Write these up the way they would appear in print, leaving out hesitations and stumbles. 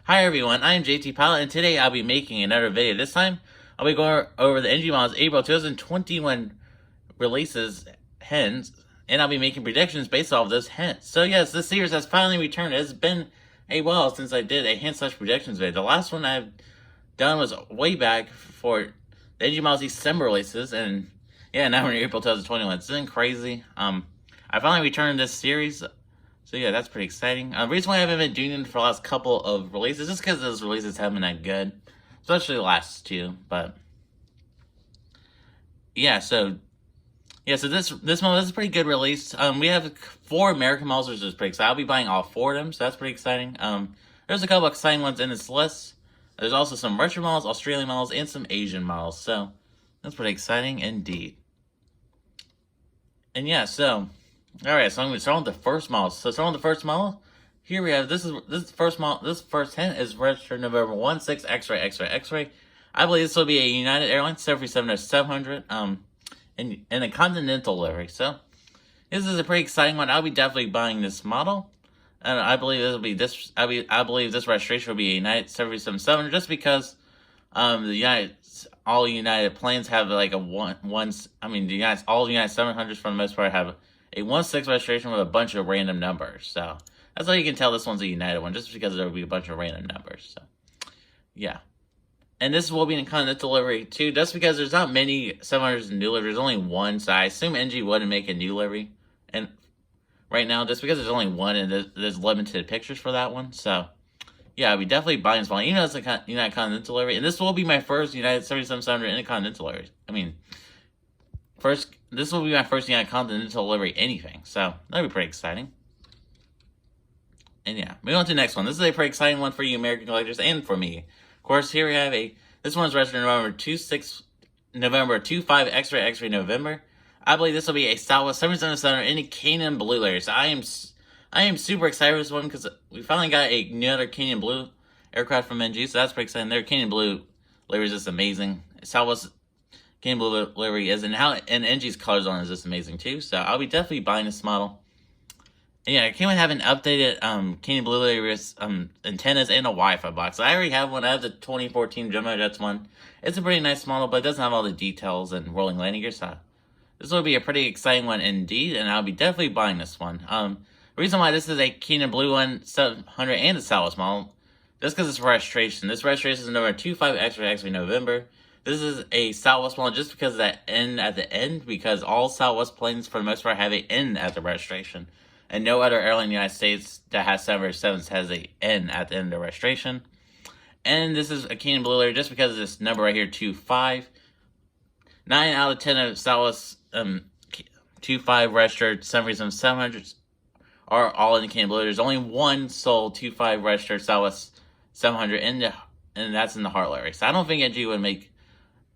Hi everyone, I am JT Pilot, and today I'll be making another video. This time, I'll be going over the NG models April 2021 releases hints, and I'll be making predictions based off those hints. So yes, this series has finally returned. It's been a while since I did a hint/predictions video. The last one I've done was way back for the NG models December releases, and yeah, now we're in April 2021. It's been crazy. I finally returned this series. So yeah, that's pretty exciting. The reason why I haven't been doing it for the last couple of releases is just because those releases haven't been that good. Especially the last two, but yeah, so this model is a pretty good release. We have 4 American models, which is pretty exciting. I'll be buying all 4 of them, so that's pretty exciting. There's a couple of exciting ones in this list. There's also some Russian models, Australian models, and some Asian models, so that's pretty exciting indeed. And yeah, so alright, so I'm going to start with the first model. So starting with the first model, here we have, this first model, this first hint is registered November 16 X-ray, X-ray, X-ray. I believe this will be a United Airlines 737-700, in a Continental livery. So this is a pretty exciting one. I'll be definitely buying this model. And I believe this will be this, I believe this registration will be a United 737-700 just because, all United planes have like all United 700s for the most part have a 16 registration with a bunch of random numbers. So that's how you can tell this one's a United one, just because there will be a bunch of random numbers. So yeah. And this will be in Continental livery too, just because there's not many 700s in new livery. There's only one, so I assume NG wouldn't make a new livery. And right now, just because there's only one and there's limited pictures for that one. So yeah, I'll be definitely buying this one, even though it's a United Continental livery. And this will be my first United 777-700 in a Continental livery. This will be my first United Continental livery anything, so that'll be pretty exciting. And yeah, moving on to the next one. This is a pretty exciting one for you American collectors and for me. Of course, here we have this one's registered November 25 X-ray, X-ray November. I believe this will be a Southwest 777 in a Canyon Blue livery. So I am super excited for this one because we finally got another Canyon Blue aircraft from NG, so that's pretty exciting. Their Canyon Blue livery is just amazing. Southwest Canyon Blue livery is, and NG's colors on it is just amazing too. So I'll be definitely buying this model. And yeah, I can't have an updated Canyon Blue livery antennas and a Wi-Fi box. I already have one. I have the 2014 Gemini Jets one. It's a pretty nice model, but it doesn't have all the details and rolling landing gear. So this will be a pretty exciting one indeed, and I'll be definitely buying this one. The reason why this is a Canyon Blue 700 and a Southwest model, just because it's registration. This registration is number 25 X-ray, X-ray November. This is a Southwest one just because of that N at the end, because all Southwest planes for the most part have an N at the registration. And no other airline in the United States that has 787s has an N at the end of the registration. And this is a Canyon Blue livery just because of this number right here, 25. 9 out of 10 of Southwest 25 registered 737-700s are all in the Canyon Blue. There's only one sold 25 registered Southwest 700 and that's in the Heart livery. So I don't think NG would make.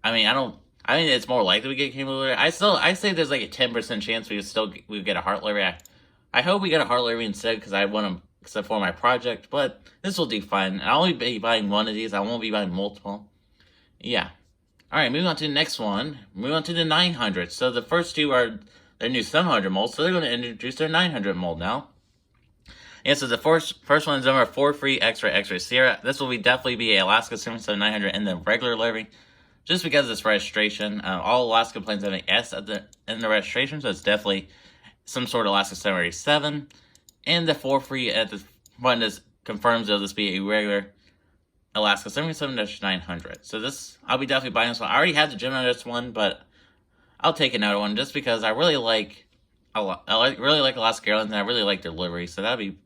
I mean, it's more likely we get a Canyon Blue livery. I say there's like a 10% chance we get a Heart livery. I hope we get a Heart livery instead because I want them for my project. But this will do fine. I'll only be buying one of these. I won't be buying multiple. Yeah. All right, moving on to the next one. Moving on to the 900. So the first two are their new 700 mold. So they're going to introduce their 900 mold now. Yeah, so the first one is number 43 X-ray, X-ray Sierra. This will definitely be a Alaska 777-900 in the regular livery. Just because of this registration, all Alaska planes have an S at the end of the registration, so it's definitely some sort of Alaska 787. And the 43 at the front confirms that this be a regular Alaska 777-900. So I'll be definitely buying this one. I already have the Gemini Jets one, but I'll take another one just because I really like Alaska Airlines and I really like their livery. So that'd be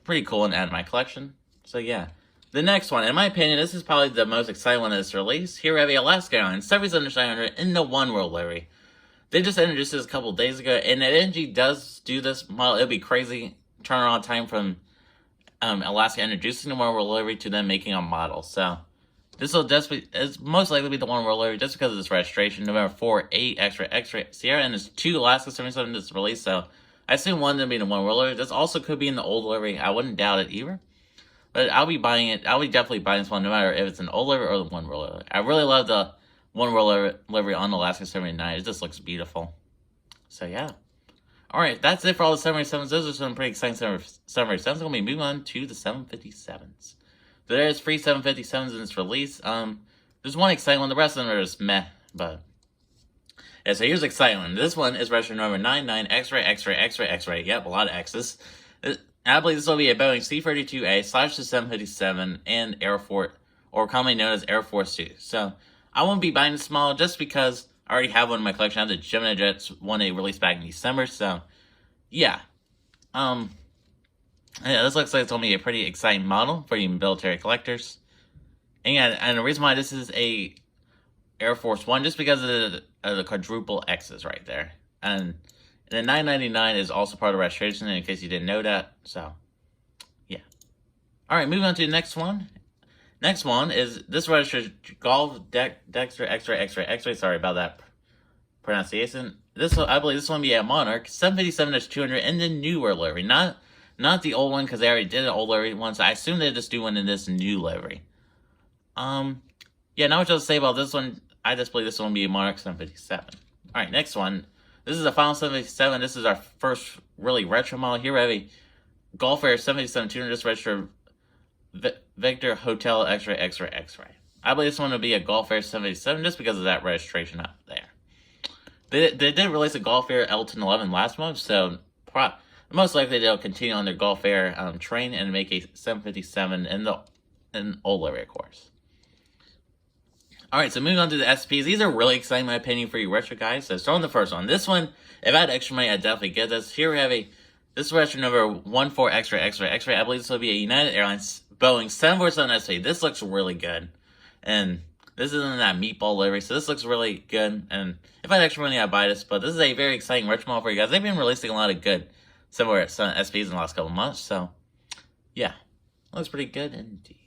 pretty cool and add to my collection. So yeah. The next one, in my opinion, this is probably the most exciting one of this release. Here we have the Alaska Airlines 777-900 in the Oneworld livery. They just introduced this a couple days ago, and if NG does do this model, it'll be crazy turnaround time from Alaska introducing the Oneworld livery to them making a model. So this will it's most likely be the Oneworld livery just because of this registration. November 48 X-ray, X-ray Sierra, and there's 2 Alaska 77 that's released. So I assume one of them being the Oneworld livery. This also could be in the old livery. I wouldn't doubt it either. But I'll be buying it. I'll be definitely buying this one, no matter if it's an old livery or the Oneworld livery. I really love the Oneworld livery on the Alaska 79. It just looks beautiful. So yeah. Alright, that's it for all the 787s. Those are some pretty exciting 787s. We're going to be moving on to the 757s. So there's 3 757s in this release. There's one exciting one. The rest of them are just meh, but yeah. So here's the exciting one. This one is registered number 99XXXX. Yep, a lot of X's. I believe this will be a Boeing C-32A/757 and Aeroflot, or commonly known as Air Force 2. So I won't be buying this model just because I already have one in my collection. I have the Gemini Jets one they released back in December. So yeah, yeah, this looks like it's gonna be a pretty exciting model for you military collectors. And yeah, and the reason why this is a Air Force One just because of the quadruple X's right there, and the 999 is also part of the registration, in case you didn't know that. So, yeah. All right, moving on to the next one. Next one is this registered Gulf XXX. Sorry about that pronunciation. I believe this one will be a Monarch 757-200 in the newer livery, not the old one, because they already did an old livery one. So I assume they just do one in this new livery. Yeah, not much else to say about this one. I just believe this one will be a Monarch 757. All right, next one. This is a final 757. This is our first really retro model. Here we have a Gulf Air 757-200, just registered Victor Hotel X-Ray. I believe this one will be a Gulf Air 757 just because of that registration up there. They did release a Gulf Air L1011 last month, so most likely they'll continue on their Gulf Air train and make a 757 in old livery, of course. Alright, so moving on to the SPs. These are really exciting, in my opinion, for you retro guys. So starting the first one. This one, if I had extra money, I'd definitely get this. Here we have this is retro number 14XXX. I believe this will be a United Airlines Boeing 747 SP. This looks really good. And this isn't that meatball livery, so this looks really good. And if I had extra money, I'd buy this. But this is a very exciting retro model for you guys. They've been releasing a lot of good 747 SPs in the last couple months. So, yeah. Looks pretty good indeed.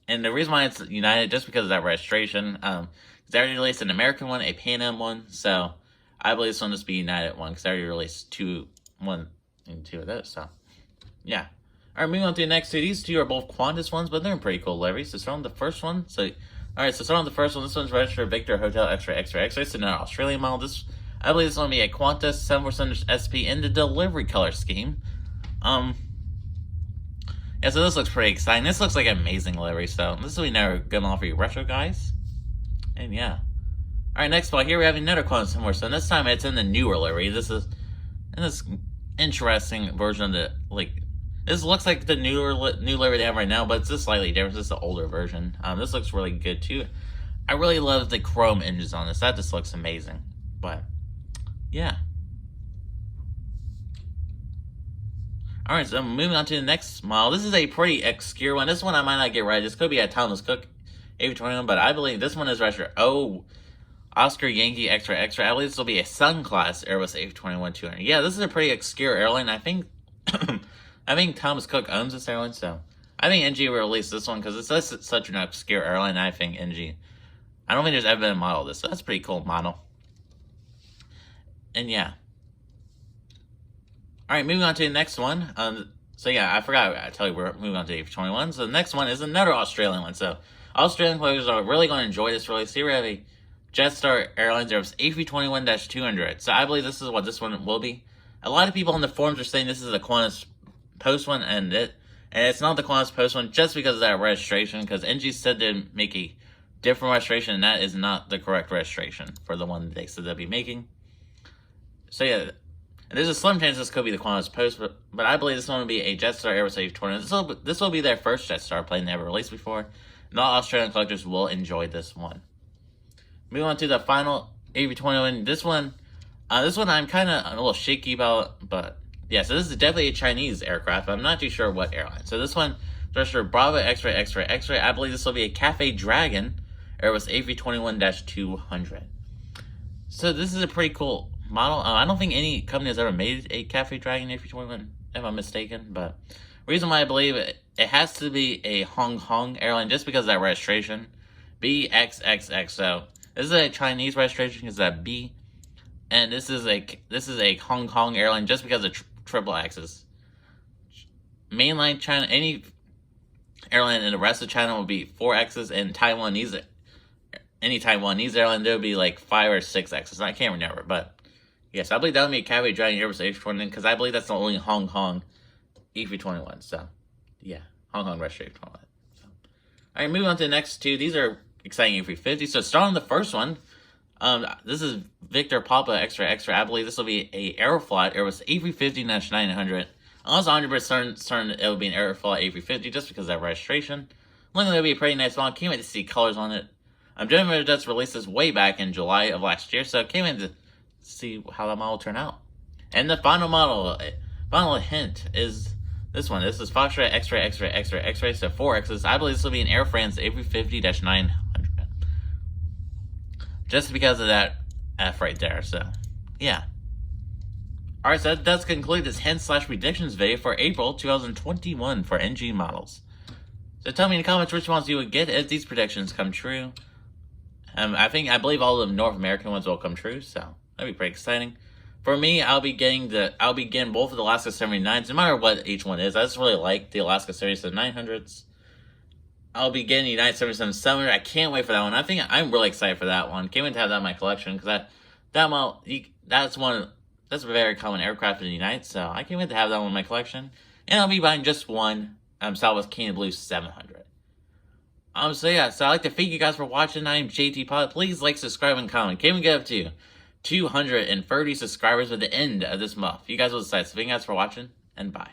And the reason why it's United, just because of that registration, they already released an American one, a Pan Am one, so I believe this one will just be United one, because they already released one and two of those, so yeah. Alright, moving on to the next two. These two are both Qantas ones, but they're in pretty cool liveries. So start on the first one. Alright, so start on the first one. This one's registered Victor Hotel X-Ray. It's another Australian model. I believe this one will be a Qantas 747 SP in the delivery color scheme. Yeah, so this looks pretty exciting. This looks like an amazing livery, so this will be another good model for you retro guys. And yeah. Alright, next one. Here we have another Qantas somewhere. So this time it's in the newer livery. This is in this interesting version of this looks like the new livery they have right now, but it's just slightly different. This is the older version. This looks really good too. I really love the chrome engines on this. That just looks amazing. But yeah. Alright, so moving on to the next model. This is a pretty obscure one. This one I might not get right. This could be a Thomas Cook A321, but I believe this one is registered Oscar Yankee X-Ray. I believe this will be a Sunclass Airbus A321-200. Yeah, this is a pretty obscure airline. I think Thomas Cook owns this airline, so I think NG will release this one because it's such an obscure airline. I think NG. I don't think there's ever been a model of this, so that's a pretty cool model. And yeah. Alright, moving on to the next one. So yeah, I forgot I tell you we're moving on to the A321. So the next one is another Australian one. So Australian players are really going to enjoy this release. Here we have a Jetstar Airlines Airbus A321-200. So I believe this is what this one will be. A lot of people on the forums are saying this is a Qantas Post one, and it's not the Qantas Post one just because of that registration, because NG said they'd make a different registration, and that is not the correct registration for the one they said they'll be making. So yeah, there's a slim chance this could be the Qantas Post, but I believe this one will be a Jetstar Airbus A321. This will be their first Jetstar plane they ever released before. Not Australian collectors will enjoy this one. Moving on to the final A321. This one I'm kind of a little shaky about, but yeah, so this is definitely a Chinese aircraft. I'm not too sure what airline. So this one, registered Bravo X-Ray. I believe this will be a Cathay Dragon Airbus A321-200. So this is a pretty cool model. I don't think any company has ever made a Cathay Dragon A321, if I'm mistaken. But the reason why I believe it has to be a Hong Kong airline just because of that registration. B-XXX. So this is a Chinese registration because that B. And this is a Hong Kong airline just because of triple X's. Mainline China, any airline in the rest of China will be 4 X's, and any Taiwanese airline there will be like 5 or 6 X's. I can't remember, but yes, I believe that would be a Cathay Dragon Airbus A321 because I believe that's the only Hong Kong A321. So yeah, Hong Kong registration. So Alright, moving on to the next two. These are exciting A350. So starting on the first one, this is Victor Papa Extra. I believe this will be a Aeroflot Airbus A350-900. I was 100% certain it would be an Aeroflot A350 just because of that registration. Looking like it'll be a pretty nice model. Can't wait to see colors on it. General Motors released this way back in July of last year, so can't wait to see how that model will turn out. And the final hint is this one. This is Foxtrot X-ray, so 4 X's. I believe this will be an Air France A350-900. Just because of that F right there, so yeah. Alright, so that does conclude this hint/predictions video for April 2021 for NG models. So tell me in the comments which ones you would get if these predictions come true. I believe all the North American ones will come true, so that'd be pretty exciting. For me, I'll be getting both of the Alaska 79s, no matter what each one is. I just really like the Alaska 77-900s. I'll be getting the United 77-700. I can't wait for that one. I'm really excited for that one. Can't wait to have that in my collection because that model, that's a very common aircraft in the United, so I can't wait to have that one in my collection. And I'll be buying just one Southwest King & Blue 700. So yeah, so I'd like to thank you guys for watching. I'm JT Pilot. Please like, subscribe, and comment. Can we get up to 230 subscribers at the end of this month? You guys will decide. So thank you guys for watching, and bye.